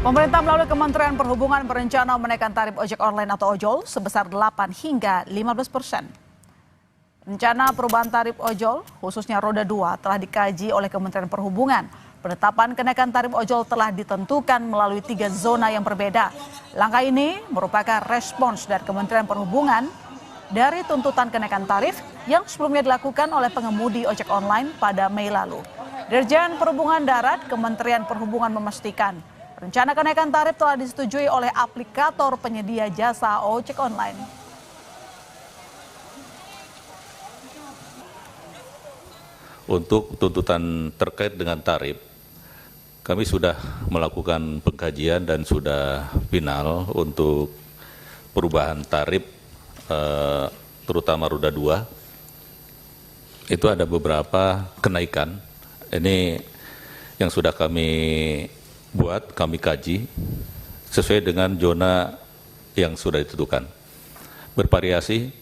Pemerintah melalui Kementerian Perhubungan berencana menaikkan tarif ojek online atau ojol sebesar 8 hingga 15%. Rencana perubahan tarif ojol, khususnya roda 2, telah dikaji oleh Kementerian Perhubungan. Penetapan kenaikan tarif ojol telah ditentukan melalui 3 zona yang berbeda. Langkah ini merupakan respons dari Kementerian Perhubungan dari tuntutan kenaikan tarif yang sebelumnya dilakukan oleh pengemudi ojek online pada Mei lalu. Dirjen Perhubungan Darat, Kementerian Perhubungan memastikan rencana kenaikan tarif telah disetujui oleh aplikator penyedia jasa ojek online. Untuk tuntutan terkait dengan tarif, kami sudah melakukan pengkajian dan sudah final untuk perubahan tarif, terutama roda 2. Itu ada beberapa kenaikan. Ini yang sudah kami buat, kami kaji sesuai dengan zona yang sudah ditentukan. Bervariasi,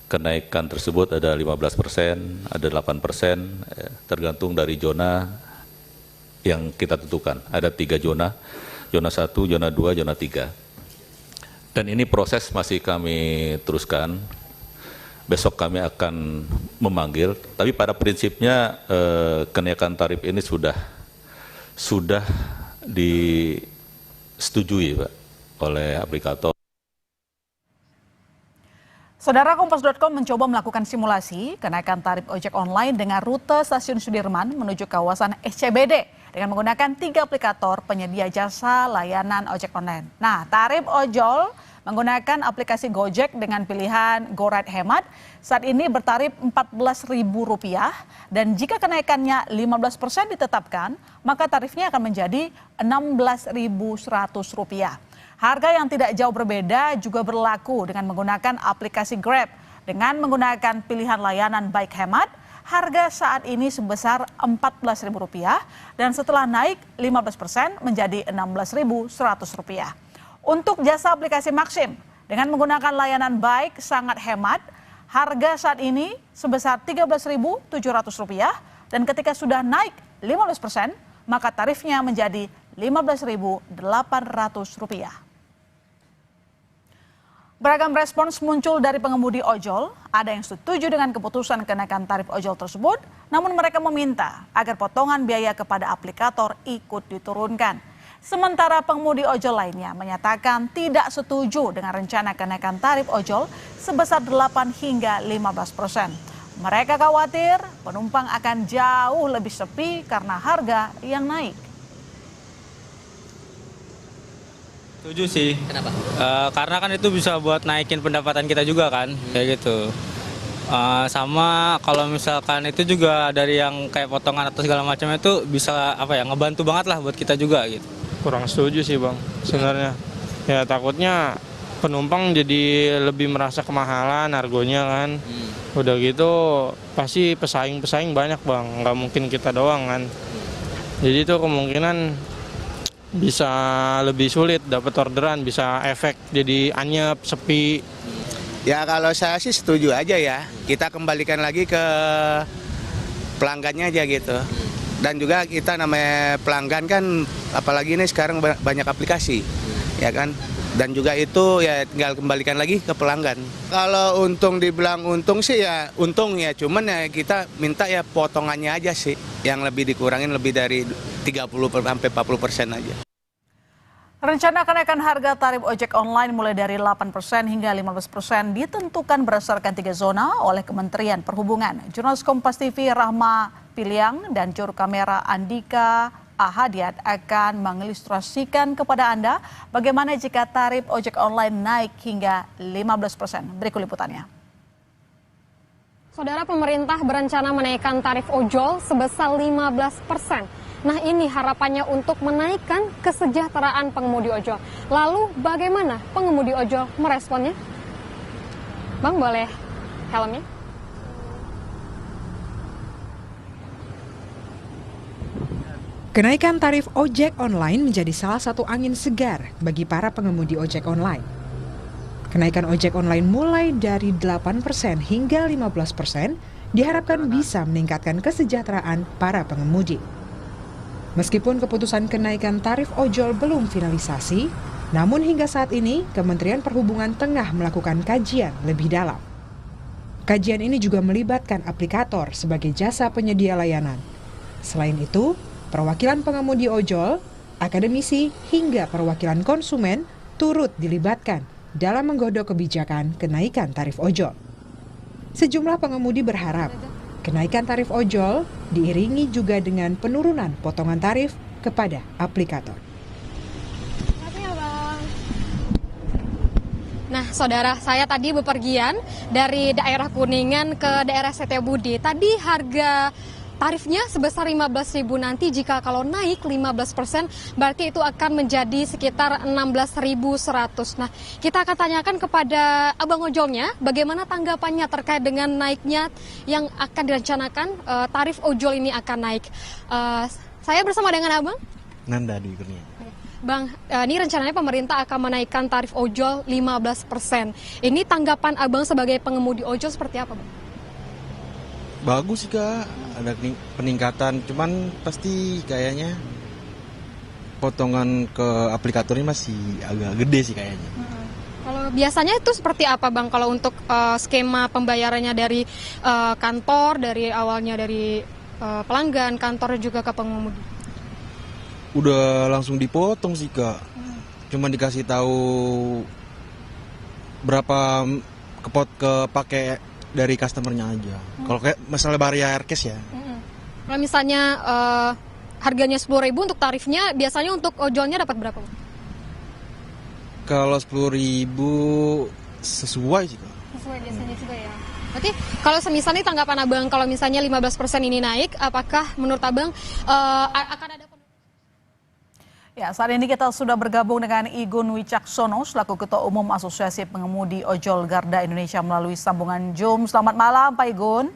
kenaikan tersebut ada 15%, ada 8%, tergantung dari zona yang kita tentukan. Ada 3 zona, zona 1, zona 2, zona 3. Dan ini proses masih kami teruskan. Besok kami akan memanggil, tapi pada prinsipnya kenaikan tarif ini sudah disetujui, Pak, oleh aplikator. Saudara, Kompas.com mencoba melakukan simulasi kenaikan tarif ojek online dengan rute Stasiun Sudirman menuju kawasan SCBD dengan menggunakan 3 aplikator penyedia jasa layanan ojek online. Nah, tarif ojol menggunakan aplikasi Gojek dengan pilihan GoRide Hemat saat ini bertarif Rp14.000 dan jika kenaikannya 15% ditetapkan, maka tarifnya akan menjadi Rp16.100. Harga yang tidak jauh berbeda juga berlaku dengan menggunakan aplikasi Grab. Dengan menggunakan pilihan layanan Bike Hemat, harga saat ini sebesar Rp14.000 dan setelah naik 15% menjadi Rp16.100. Untuk jasa aplikasi Maxim, dengan menggunakan layanan Bike sangat hemat, harga saat ini sebesar Rp13.700 dan ketika sudah naik 15%, maka tarifnya menjadi Rp15.800. Beragam respons muncul dari pengemudi ojol. Ada yang setuju dengan keputusan kenaikan tarif ojol tersebut, namun mereka meminta agar potongan biaya kepada aplikator ikut diturunkan. Sementara pengemudi ojol lainnya menyatakan tidak setuju dengan rencana kenaikan tarif ojol sebesar 8 hingga 15%. Mereka khawatir penumpang akan jauh lebih sepi karena harga yang naik. Setuju sih. Kenapa? Karena kan itu bisa buat naikin pendapatan kita juga kan, kayak gitu. Sama kalau misalkan itu juga dari yang kayak potongan atau segala macam itu bisa ngebantu banget lah buat kita juga gitu. Kurang setuju sih, Bang, sebenarnya. Ya takutnya penumpang jadi lebih merasa kemahalan harganya kan. Udah gitu pasti pesaing-pesaing banyak, Bang. Nggak mungkin kita doang kan. Jadi itu kemungkinan bisa lebih sulit dapat orderan, bisa efek jadi anyep, sepi. Ya kalau saya sih setuju aja ya. Kita kembalikan lagi ke pelanggannya aja gitu. Dan juga kita namanya pelanggan kan, apalagi ini sekarang banyak aplikasi, ya kan. Dan juga itu ya tinggal kembalikan lagi ke pelanggan. Kalau untung dibilang untung sih ya untung ya, cuman ya kita minta ya potongannya aja sih, yang lebih dikurangin lebih dari 30-40% aja. Rencana kenaikan harga tarif ojek online mulai dari 8% hingga 15% ditentukan berdasarkan 3 zona oleh Kementerian Perhubungan. Jurnalis Kompas TV Rahma Piliang dan juru kamera Andika Ahadiat akan mengilustrasikan kepada Anda bagaimana jika tarif ojek online naik hingga 15%. Berikut liputannya. Saudara, pemerintah berencana menaikkan tarif ojol sebesar 15%. Nah, ini harapannya untuk menaikkan kesejahteraan pengemudi ojol. Lalu bagaimana pengemudi ojol meresponnya? Bang, boleh helmnya? Kenaikan tarif ojek online menjadi salah satu angin segar bagi para pengemudi ojek online. Kenaikan ojek online mulai dari 8% hingga 15% diharapkan bisa meningkatkan kesejahteraan para pengemudi. Meskipun keputusan kenaikan tarif ojol belum finalisasi, namun hingga saat ini Kementerian Perhubungan tengah melakukan kajian lebih dalam. Kajian ini juga melibatkan aplikator sebagai jasa penyedia layanan. Selain itu, perwakilan pengemudi ojol, akademisi, hingga perwakilan konsumen turut dilibatkan dalam menggodok kebijakan kenaikan tarif ojol. Sejumlah pengemudi berharap kenaikan tarif ojol diiringi juga dengan penurunan potongan tarif kepada aplikator. Nah, saudara, saya tadi bepergian dari daerah Kuningan ke daerah Setiabudi. Tadi harga tarifnya sebesar 15.000, nanti jika kalau naik 15%, berarti itu akan menjadi sekitar 16.100. Nah, kita akan tanyakan kepada abang ojolnya bagaimana tanggapannya terkait dengan naiknya yang akan direncanakan tarif ojol ini akan naik. Saya bersama dengan abang Nanda Dwi Kurnia. Bang, ini rencananya pemerintah akan menaikkan tarif ojol 15%. Ini tanggapan abang sebagai pengemudi ojol seperti apa, Bang? Bagus sih Kak, ada peningkatan, cuman pasti kayaknya potongan ke aplikator ini masih agak gede sih kayaknya. Kalau biasanya itu seperti apa Bang, kalau untuk skema pembayarannya dari kantor, dari awalnya dari pelanggan, kantor juga ke pengemudi? Udah langsung dipotong sih Kak, cuman dikasih tahu berapa kepake dari customernya aja. Kalau kayak masalah bayar cash ya. Kalau misalnya harganya 10.000 untuk tarifnya, biasanya untuk ojolnya dapat berapa? Kalau 10.000 sesuai sih Kak. Sesuai biasanya juga ya. Berarti kalau misalnya tanggapan abang, kalau misalnya 15% ini naik, apakah menurut abang akan ada? Ya, saat ini kita sudah bergabung dengan Igun Wicaksono selaku Ketua Umum Asosiasi Pengemudi Ojol Garda Indonesia melalui sambungan Zoom. Selamat malam, Pak Igun.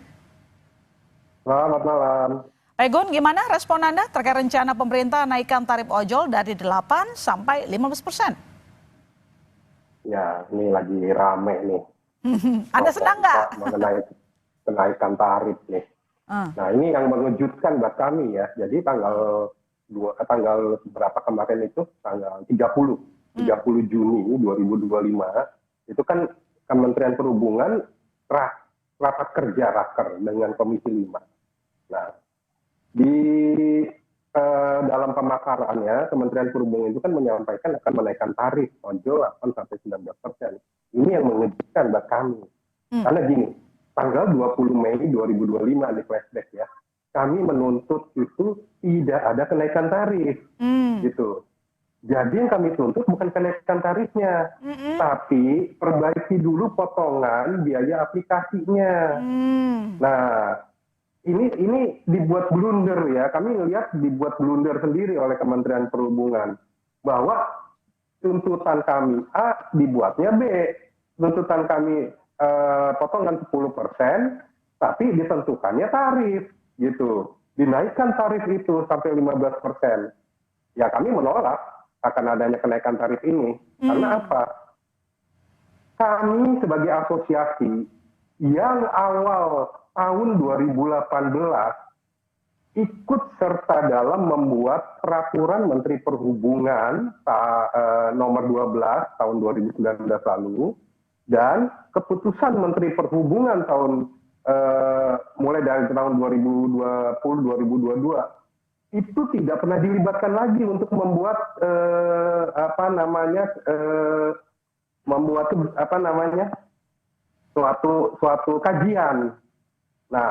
Selamat malam. Pak Igun, gimana respon Anda terkait rencana pemerintah naikkan tarif ojol dari 8 sampai 15%? Ya, ini lagi rame nih. Anda senang nggak? Mengenai kenaikan tarif nih. Nah, ini yang mengejutkan buat kami ya. Jadi tanggal berapa kemarin itu, tanggal 30 Juni 2025, itu kan Kementerian Perhubungan rapat kerja raker dengan Komisi 5. Nah, di dalam pemakarannya Kementerian Perhubungan itu kan menyampaikan akan menaikkan tarif ojol 8-19%. Ini yang mengejutkan buat kami. Karena gini, tanggal 20 Mei 2025 di flashback ya, kami menuntut itu tidak ada kenaikan tarif, gitu. Jadi yang kami tuntut bukan kenaikan tarifnya, tapi perbaiki dulu potongan biaya aplikasinya. Nah, ini dibuat blunder ya. Kami melihat dibuat blunder sendiri oleh Kementerian Perhubungan bahwa tuntutan kami A dibuatnya B, tuntutan kami potongan 10%, tapi ditentukannya tarif. Gitu, dinaikkan tarif itu sampai 15%. Ya kami menolak akan adanya kenaikan tarif ini. Karena apa? Kami sebagai asosiasi yang awal tahun 2018 ikut serta dalam membuat peraturan Menteri Perhubungan nomor 12 tahun 2019 lalu, dan keputusan Menteri Perhubungan mulai dari tahun 2020-2022 itu tidak pernah dilibatkan lagi untuk membuat suatu kajian. Nah,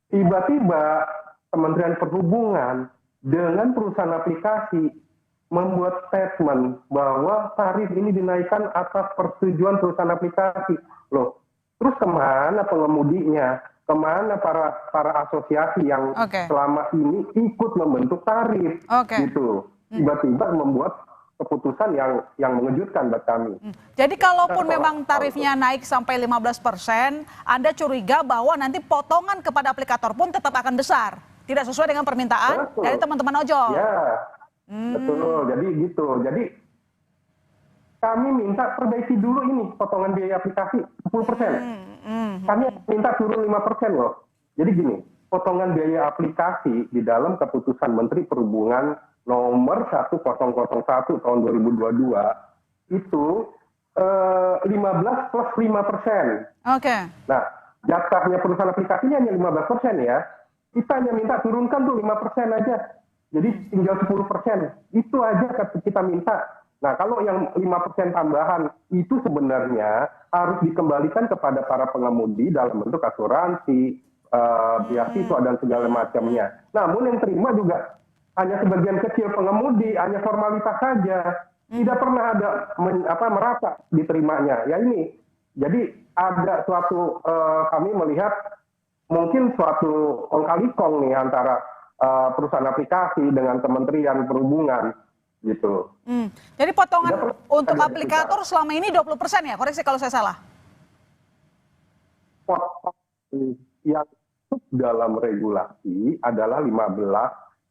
tiba-tiba Kementerian Perhubungan dengan perusahaan aplikasi membuat statement bahwa tarif ini dinaikkan atas persetujuan perusahaan aplikasi. Loh, terus kemana pengemudinya? Kemana para asosiasi yang selama ini ikut membentuk tarif? Gitu. Tiba-tiba membuat keputusan yang mengejutkan buat kami. Jadi kalaupun memang tarifnya naik sampai 15%, Anda curiga bahwa nanti potongan kepada aplikator pun tetap akan besar. Tidak sesuai dengan permintaan dari teman-teman ojol. Ya, betul. Jadi gitu. Jadi kami minta perbaiki dulu ini potongan biaya aplikasi 10%. Kami minta turun 5% loh. Jadi gini, potongan biaya aplikasi di dalam keputusan Menteri Perhubungan nomor 1001 tahun 2022 itu 15 plus 5%. Oke. Nah, jatahnya perusahaan aplikasi ini hanya 15% ya. Kita hanya minta turunkan tuh 5% aja. Jadi tinggal 10%. Itu aja kita minta. Nah, kalau yang 5% tambahan itu sebenarnya harus dikembalikan kepada para pengemudi dalam bentuk asuransi, beasiswa dan segala macamnya. Namun yang terima juga hanya sebagian kecil pengemudi, hanya formalitas saja. Tidak pernah ada merata diterimanya. Ya ini. Jadi ada suatu kami melihat mungkin suatu kong kali kong nih antara perusahaan aplikasi dengan Kementerian Perhubungan gitu. Jadi potongan untuk aplikator selama ini 20% ya? Koreksi kalau saya salah. Potong yang dalam regulasi adalah 15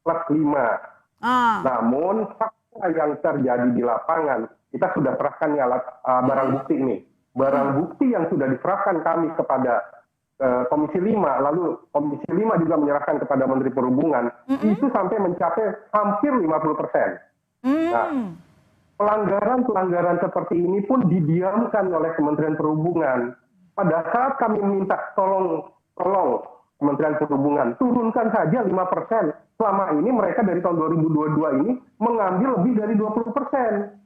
plus 5. Namun fakta yang terjadi di lapangan, kita sudah serahkan nih alat barang bukti nih. Barang bukti yang sudah diserahkan kami kepada Komisi 5, lalu Komisi 5 juga menyerahkan kepada Menteri Perhubungan, itu sampai mencapai hampir 50%. Nah, pelanggaran seperti ini pun didiamkan oleh Kementerian Perhubungan. Pada saat kami minta tolong Kementerian Perhubungan, turunkan saja 5%. Selama ini mereka dari tahun 2022 ini mengambil lebih dari 20%.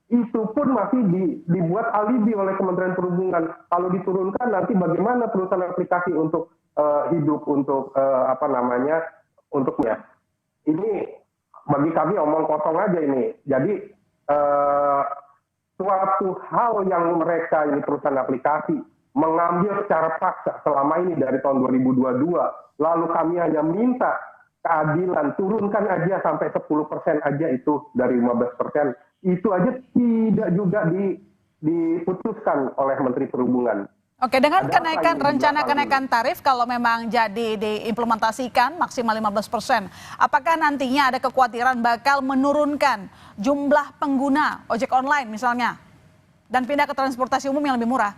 Itu pun masih dibuat alibi oleh Kementerian Perhubungan. Kalau diturunkan nanti bagaimana perusahaan aplikasi untuk hidup, untuk untuknya. Ini bagi kami omong kosong aja ini. Jadi suatu hal yang mereka ini perusahaan aplikasi mengambil secara paksa selama ini dari tahun 2022, lalu kami hanya minta keadilan, turunkan aja sampai 10% aja itu dari 15%. Itu aja tidak juga diputuskan oleh Menteri Perhubungan. Oke, dengan rencana kenaikan tarif kalau memang jadi diimplementasikan maksimal 15%, apakah nantinya ada kekhawatiran bakal menurunkan jumlah pengguna ojek online misalnya dan pindah ke transportasi umum yang lebih murah?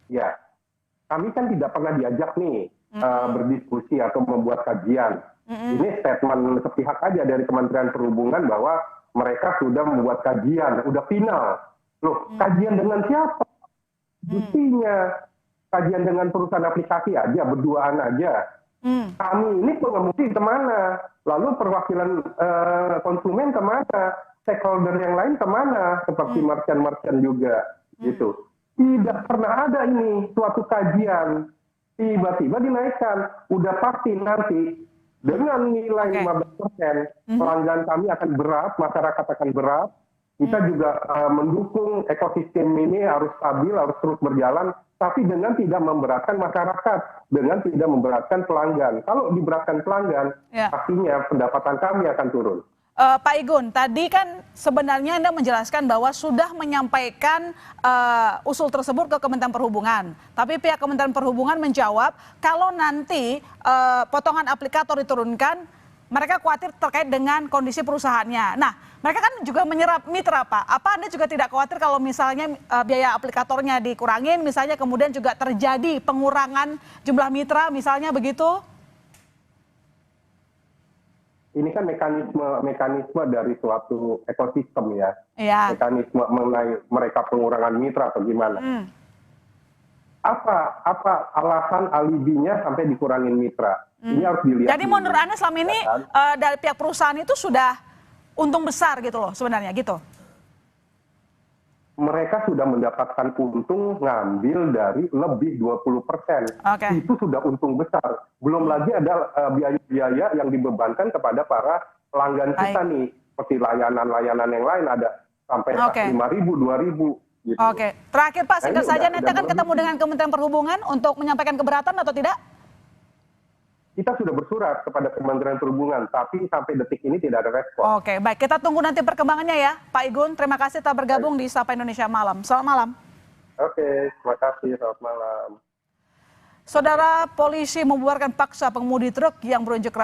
Ya, kami kan tidak pernah diajak nih berdiskusi atau membuat kajian. Ini statement sepihak aja dari Kementerian Perhubungan bahwa mereka sudah membuat kajian, udah final. Loh, kajian dengan siapa? Buktinya kajian dengan perusahaan aplikasi aja, berduaan aja. Kami ini pengemudi kemana? Lalu perwakilan konsumen kemana? Stakeholder yang lain kemana? Seperti merchant-merchant juga, gitu. Tidak pernah ada ini suatu kajian. Tiba-tiba dinaikkan. Udah pasti nanti dengan nilai 15%, pelanggan kami akan berat, masyarakat akan berat. Kita juga mendukung ekosistem ini harus stabil, harus terus berjalan, tapi dengan tidak memberatkan masyarakat, dengan tidak memberatkan pelanggan. Kalau diberatkan pelanggan, pastinya pendapatan kami akan turun. Pak Igun, tadi kan sebenarnya Anda menjelaskan bahwa sudah menyampaikan usul tersebut ke Kementerian Perhubungan. Tapi pihak Kementerian Perhubungan menjawab kalau nanti potongan aplikator diturunkan, mereka khawatir terkait dengan kondisi perusahaannya. Nah, mereka kan juga menyerap mitra, Pak. Apa Anda juga tidak khawatir kalau misalnya biaya aplikatornya dikurangin, misalnya kemudian juga terjadi pengurangan jumlah mitra, misalnya begitu? Ini kan mekanisme dari suatu ekosistem ya. Iya. Mekanisme mengenai mereka pengurangan mitra atau gimana. Apa alasan alibinya sampai dikurangin mitra? Ini harus dilihat. Jadi menurut Anda selama ini dari pihak perusahaan itu sudah untung besar gitu loh sebenarnya gitu? Mereka sudah mendapatkan untung ngambil dari lebih 20%. Itu sudah untung besar. Belum lagi ada biaya-biaya yang dibebankan kepada para pelanggan kita nih. Seperti layanan-layanan yang lain ada sampai 5.000, 2.000. Gitu. Oke, terakhir Pak, singkat saja nanti akan ketemu dengan Kementerian Perhubungan untuk menyampaikan keberatan atau tidak? Kita sudah bersurat kepada Kementerian Perhubungan, tapi sampai detik ini tidak ada respon. Oke, baik. Kita tunggu nanti perkembangannya ya, Pak Igun. Terima kasih telah bergabung di Sapa Indonesia Malam. Selamat malam. Oke, terima kasih. Selamat malam. Saudara, polisi membubarkan paksa pengemudi truk yang berunjuk rasa